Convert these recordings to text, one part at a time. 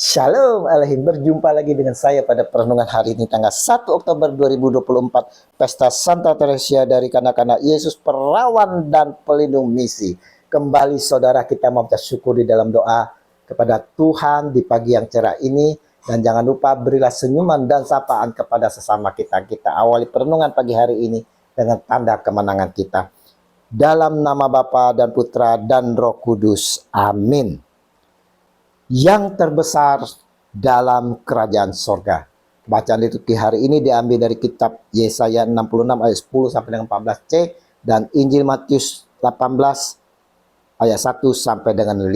Shalom Alaikum, berjumpa lagi dengan saya pada perenungan hari ini tanggal 1 Oktober 2024, Pesta Santa Teresia dari Kanak-Kanak Yesus Perawan dan Pelindung Misi. Kembali saudara, kita mau bersyukur di dalam doa kepada Tuhan di pagi yang cerah ini. Dan jangan lupa berilah senyuman dan sapaan kepada sesama kita. Kita awali perenungan pagi hari ini dengan tanda kemenangan kita. Dalam nama Bapa dan Putra dan Roh Kudus. Amin. Yang terbesar dalam kerajaan sorga. Bacaan liturgi hari ini diambil dari kitab Yesaya 66 ayat 10 sampai dengan 14c dan Injil Matius 18 ayat 1 sampai dengan 5.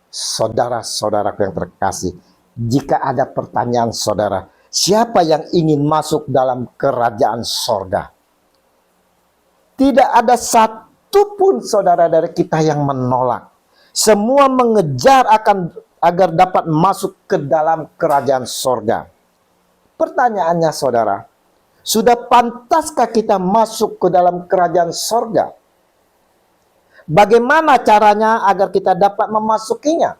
Saudara-saudaraku yang terkasih, jika ada pertanyaan saudara, siapa yang ingin masuk dalam kerajaan sorga? Tidak ada satupun saudara dari kita yang menolak. Semua mengejar agar dapat masuk ke dalam kerajaan sorga. Pertanyaannya saudara, sudah pantaskah kita masuk ke dalam kerajaan sorga? Bagaimana caranya agar kita dapat memasukinya?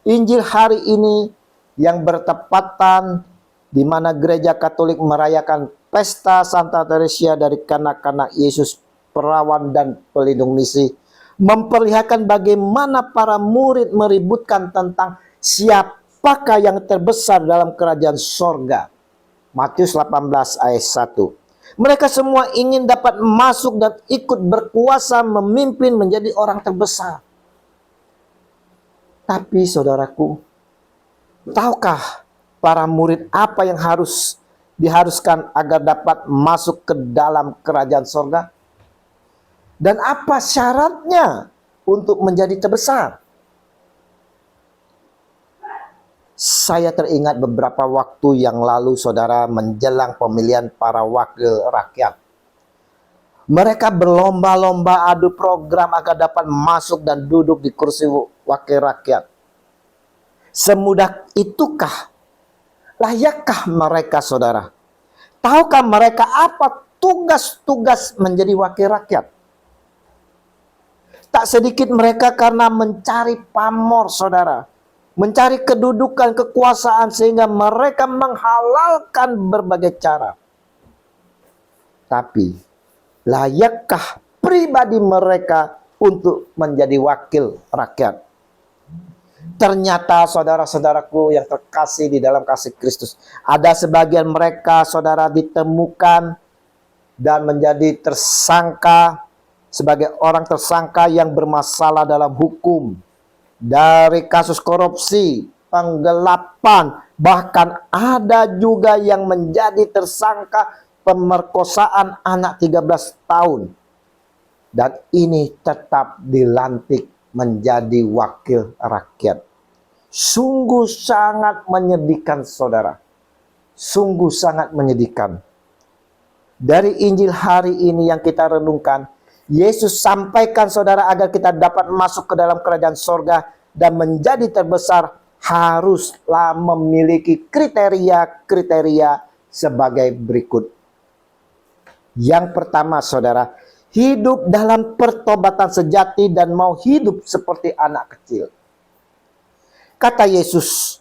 Injil hari ini yang bertepatan di mana gereja Katolik merayakan Pesta Santa Teresia dari Kanak-Kanak Yesus Perawan dan Pelindung Misi, memperlihatkan bagaimana para murid meributkan tentang siapakah yang terbesar dalam kerajaan sorga. Matius 18 ayat 1. Mereka semua ingin dapat masuk dan ikut berkuasa memimpin menjadi orang terbesar. Tapi saudaraku, tahukah para murid apa yang diharuskan agar dapat masuk ke dalam kerajaan sorga? Dan apa syaratnya untuk menjadi terbesar? Saya teringat beberapa waktu yang lalu saudara menjelang pemilihan para wakil rakyat. Mereka berlomba-lomba adu program agar dapat masuk dan duduk di kursi wakil rakyat. Semudah itukah? Layakkah mereka saudara? Tahukah mereka apa tugas-tugas menjadi wakil rakyat? Tak sedikit mereka karena mencari pamor saudara, mencari kedudukan, kekuasaan, sehingga mereka menghalalkan berbagai cara. Tapi layakkah pribadi mereka untuk menjadi wakil rakyat? Ternyata saudara-saudaraku yang terkasih di dalam kasih Kristus, ada sebagian mereka saudara ditemukan dan menjadi tersangka sebagai orang tersangka yang bermasalah dalam hukum, dari kasus korupsi, penggelapan, bahkan ada juga yang menjadi tersangka pemerkosaan anak 13 tahun. Dan ini tetap dilantik menjadi wakil rakyat. Sungguh sangat menyedihkan saudara. Sungguh sangat menyedihkan. Dari Injil hari ini yang kita renungkan, Yesus sampaikan saudara agar kita dapat masuk ke dalam kerajaan sorga dan menjadi terbesar haruslah memiliki kriteria-kriteria sebagai berikut. Yang pertama saudara, hidup dalam pertobatan sejati dan mau hidup seperti anak kecil. Kata Yesus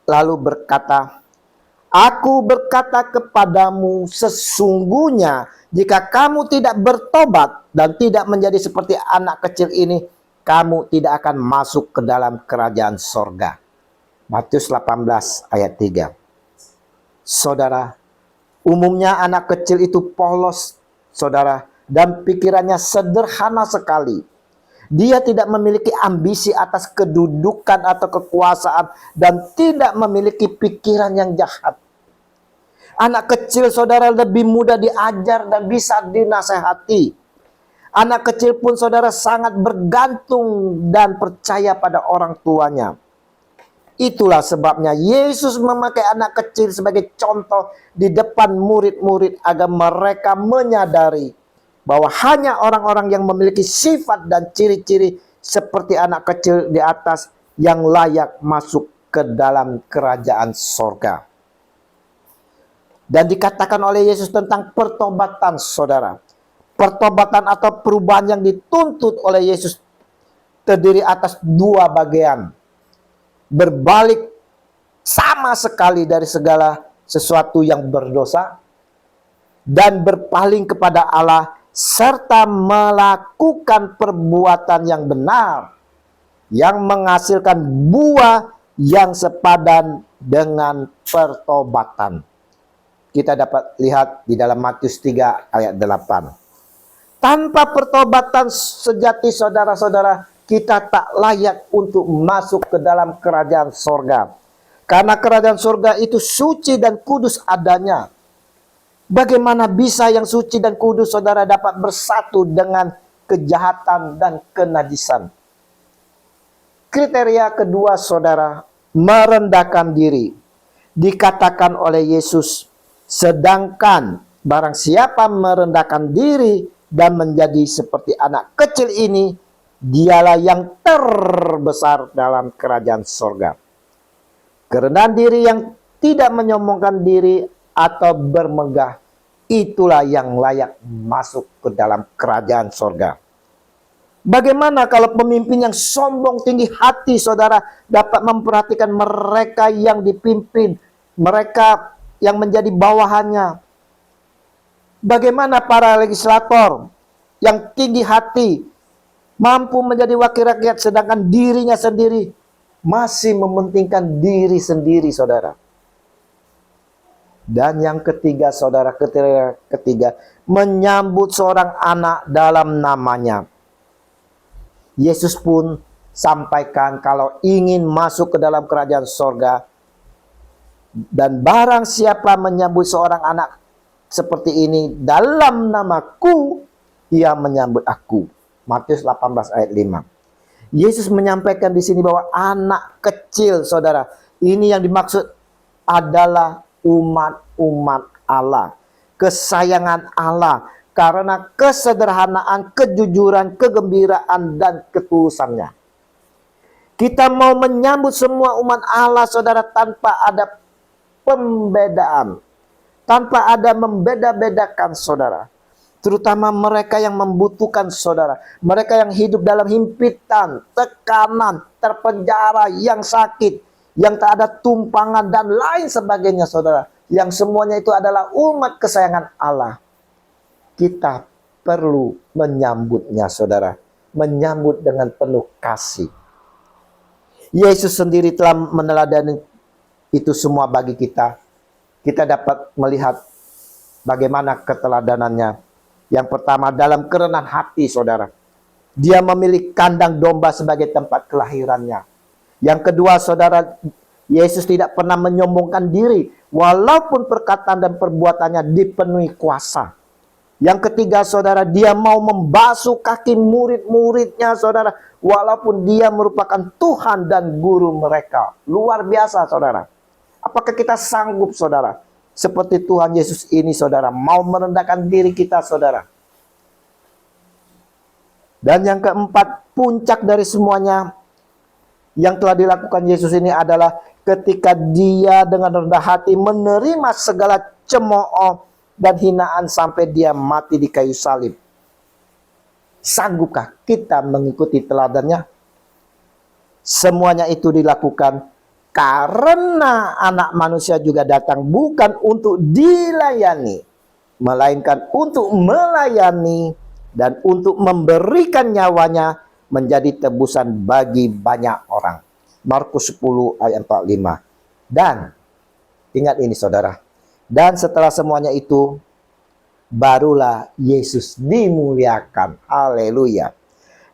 lalu berkata, "Aku berkata kepadamu, sesungguhnya jika kamu tidak bertobat dan tidak menjadi seperti anak kecil ini, kamu tidak akan masuk ke dalam kerajaan sorga." Matius 18 ayat 3. Saudara, umumnya anak kecil itu polos, saudara, dan pikirannya sederhana sekali. Dia tidak memiliki ambisi atas kedudukan atau kekuasaan dan tidak memiliki pikiran yang jahat. Anak kecil saudara lebih mudah diajar dan bisa dinasehati. Anak kecil pun saudara sangat bergantung dan percaya pada orang tuanya. Itulah sebabnya Yesus memakai anak kecil sebagai contoh di depan murid-murid agar mereka menyadari bahwa hanya orang-orang yang memiliki sifat dan ciri-ciri seperti anak kecil di atas yang layak masuk ke dalam kerajaan sorga. Dan dikatakan oleh Yesus tentang pertobatan saudara. Pertobatan atau perubahan yang dituntut oleh Yesus terdiri atas dua bagian. berbalik sama sekali dari segala sesuatu yang berdosa, dan berpaling kepada Allah, serta melakukan perbuatan yang benar, yang menghasilkan buah yang sepadan dengan pertobatan. Kita dapat lihat di dalam Matius 3 ayat 8. Tanpa pertobatan sejati, saudara-saudara, kita tak layak untuk masuk ke dalam kerajaan sorga. Karena kerajaan sorga itu suci dan kudus adanya. Bagaimana bisa yang suci dan kudus, saudara, dapat bersatu dengan kejahatan dan kenajisan? Kriteria kedua, saudara, merendahkan diri. Dikatakan oleh Yesus, sedangkan barang siapa merendahkan diri dan menjadi seperti anak kecil ini, dialah yang terbesar dalam kerajaan sorga. Kerendahan diri yang tidak menyombongkan diri atau bermegah, itulah yang layak masuk ke dalam kerajaan sorga. Bagaimana kalau pemimpin yang sombong tinggi hati, saudara, dapat memperhatikan mereka yang dipimpin, mereka yang menjadi bawahannya? Bagaimana para legislator yang tinggi hati mampu menjadi wakil rakyat, sedangkan dirinya sendiri masih mementingkan diri sendiri, saudara? Dan yang ketiga, saudara, ketiga, menyambut seorang anak dalam namanya. Yesus pun sampaikan kalau ingin masuk ke dalam kerajaan sorga, dan barang siapa menyambut seorang anak seperti ini dalam namaku, ia menyambut aku. Matius 18 ayat 5. Yesus menyampaikan di sini bahwa anak kecil, saudara, ini yang dimaksud adalah umat-umat Allah, kesayangan Allah, karena kesederhanaan, kejujuran, kegembiraan, dan ketulusannya. Kita mau menyambut semua umat Allah, saudara, tanpa ada pembedaan, tanpa ada membeda-bedakan, saudara. Terutama mereka yang membutuhkan, saudara. Mereka yang hidup dalam himpitan, tekanan, terpenjara, yang sakit, yang tak ada tumpangan, dan lain sebagainya, saudara. Yang semuanya itu adalah umat kesayangan Allah. Kita perlu menyambutnya, saudara. Menyambut dengan penuh kasih. Yesus sendiri telah meneladani itu semua bagi kita. Kita dapat melihat bagaimana keteladanannya. Yang pertama, dalam kerendahan hati, saudara. Dia memilih kandang domba sebagai tempat kelahirannya. Yang kedua, saudara, Yesus tidak pernah menyombongkan diri, walaupun perkataan dan perbuatannya dipenuhi kuasa. Yang ketiga, saudara, dia mau membasuh kaki murid-muridnya, saudara, walaupun dia merupakan Tuhan dan guru mereka. Luar biasa, saudara. Apakah kita sanggup, saudara, seperti Tuhan Yesus ini, saudara, mau merendahkan diri kita, saudara? Dan yang keempat, puncak dari semuanya yang telah dilakukan Yesus ini adalah ketika dia dengan rendah hati menerima segala cemooh dan hinaan sampai dia mati di kayu salib. Sanggupkah kita mengikuti teladannya? Semuanya itu dilakukan karena anak manusia juga datang bukan untuk dilayani, melainkan untuk melayani dan untuk memberikan nyawanya menjadi tebusan bagi banyak orang. Markus 10 ayat 45. Dan ingat ini, saudara. Dan setelah semuanya itu, barulah Yesus dimuliakan. Haleluya.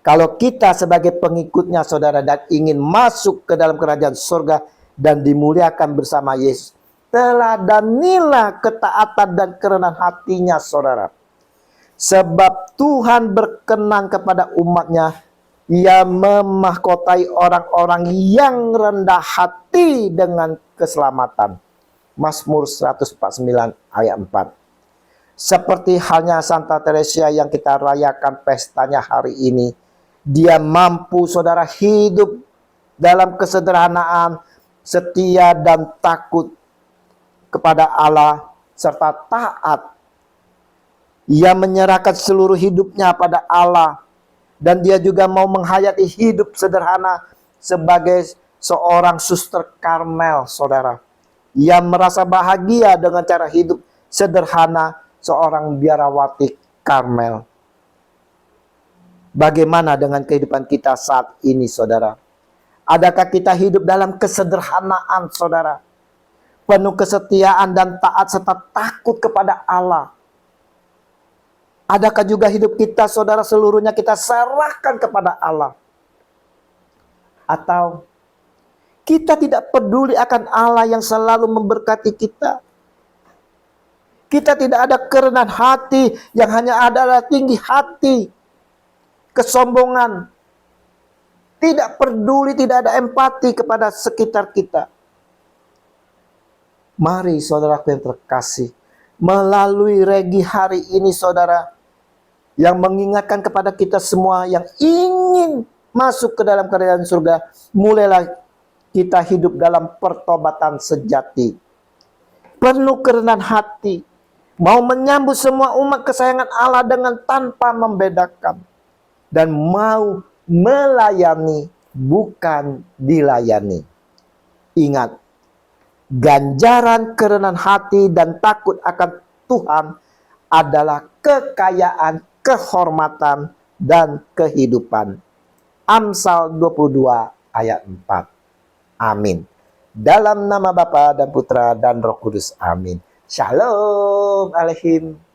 Kalau kita sebagai pengikutnya, saudara, dan ingin masuk ke dalam kerajaan surga dan dimuliakan bersama Yesus, teladanilah ketaatan dan kerendahan hatinya, saudara. Sebab Tuhan berkenan kepada umatnya. Ia memahkotai orang-orang yang rendah hati dengan keselamatan. Mazmur 149 ayat 4. Seperti halnya Santa Teresia yang kita rayakan pestanya hari ini. Dia mampu, saudara, hidup dalam kesederhanaan, setia dan takut kepada Allah, serta taat. Ia menyerahkan seluruh hidupnya pada Allah. Dan dia juga mau menghayati hidup sederhana sebagai seorang suster Karmel, saudara, yang merasa bahagia dengan cara hidup sederhana seorang biarawati Karmel. Bagaimana dengan kehidupan kita saat ini, saudara? Adakah kita hidup dalam kesederhanaan, saudara? Penuh kesetiaan dan taat serta takut kepada Allah. Adakah juga hidup kita, saudara, seluruhnya kita serahkan kepada Allah? Atau kita tidak peduli akan Allah yang selalu memberkati kita? Kita tidak ada kerendahan hati, yang hanya adalah tinggi hati, kesombongan, tidak peduli, tidak ada empati kepada sekitar kita. Mari saudaraku yang terkasih, melalui regi hari ini, saudara, yang mengingatkan kepada kita semua yang ingin masuk ke dalam kerajaan surga, mulailah kita hidup dalam pertobatan sejati, penuh kerendahan hati, mau menyambut semua umat kesayangan Allah dengan tanpa membedakan, dan mau melayani, bukan dilayani. Ingat, ganjaran kerendahan hati dan takut akan Tuhan adalah kekayaan, kehormatan, dan kehidupan. Amsal 22 ayat 4. Amin. Dalam nama Bapa dan Putra dan Roh Kudus. Amin. Shalom Aleihim.